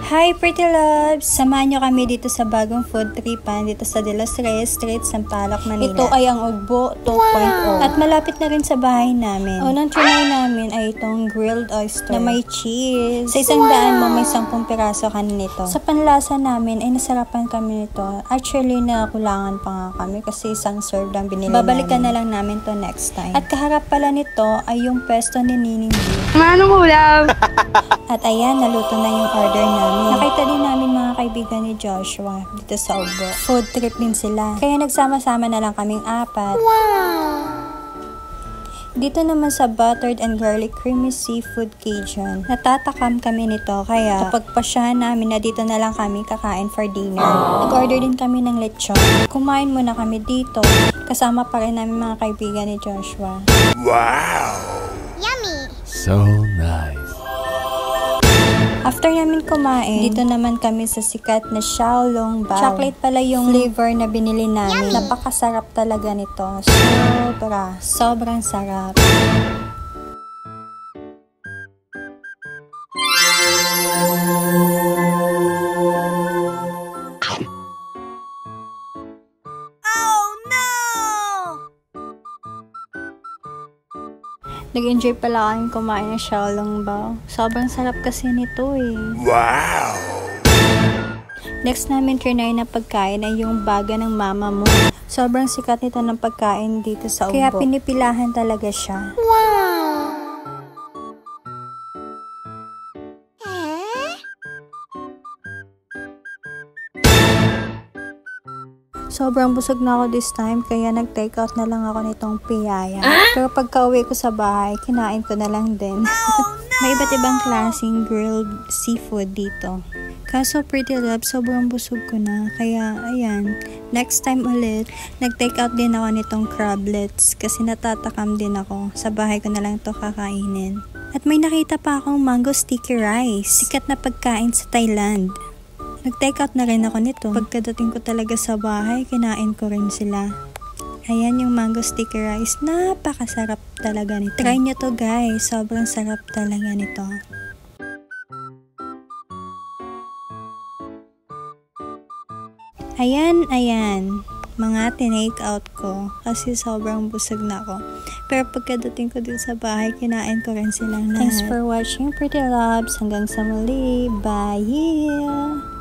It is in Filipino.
Hi Pretty Loves! Samahan nyo kami dito sa bagong food tripan dito sa De Los Reyes Street, Sampaloc, Manila. Ito ay ang Ugbo 2.0 at malapit na rin sa bahay namin. Unang trinay namin ay itong grilled oyster na may cheese. Sa 100 mo may 10 piraso ka nito. Sa panlasa namin ay nasarapan kami nito. Actually nakulangan pa nga kami kasi isang serve lang binili Babalikan na lang namin to next time. At kaharap pala nito ay yung pesto ni Nining B. Manong ulam! At ayan, naluto na yung order namin. Nakita din namin mga kaibigan ni Joshua dito sa Ugbo. Food trip din sila. Kaya nagsama-sama na lang kaming 4. Wow! Dito naman sa buttered and garlic creamy seafood Cajun. Natatakam kami nito kaya kapag pasyahan namin na dito na lang kami kakain for dinner. Nag-order din kami ng lechon. Kumain muna kami dito. Kasama pa rin namin mga kaibigan ni Joshua. Wow! Yummy! So nice. After namin kumain, dito naman kami sa sikat na Xiaolong Bao. Chocolate pala yung flavor na binili namin. Napakasarap talaga nito. Sobrang sarap. Nag-enjoy pala kaming kumain ng Xiaolong Bao. Sobrang sarap kasi nito eh. Wow! Next namin trinay na pagkain ay yung baga ng mama mo. Sobrang sikat nito ng pagkain dito sa Ugbo. Kaya pinipilahan talaga siya. Wow! Sobrang busog na ako this time kaya nag-take out na lang ako nitong piyaya. Pero pagka uwi ko sa bahay, kinain ko na lang din. May iba't ibang klaseng grilled seafood dito. Kaso Pretty Love, sobrang busog ko na. Kaya ayan, next time ulit, nag-take out din ako nitong crablets kasi natatakam din ako. Sa bahay ko na lang to kakainin. At may nakita pa akong mango sticky rice. Sikat na pagkain sa Thailand. Nag-take out na rin ako nito. Pagkadating ko talaga sa bahay, kinain ko rin sila. Ayan yung mango sticky rice. Napakasarap talaga nito. Try nyo to guys. Sobrang sarap talaga nito. Ayan. Mga tinake out ko. Kasi sobrang busog na ako. Pero pagkadating ko din sa bahay, kinain ko rin silang lahat. Thanks for watching Pretty Loves. Hanggang sa muli. Bye!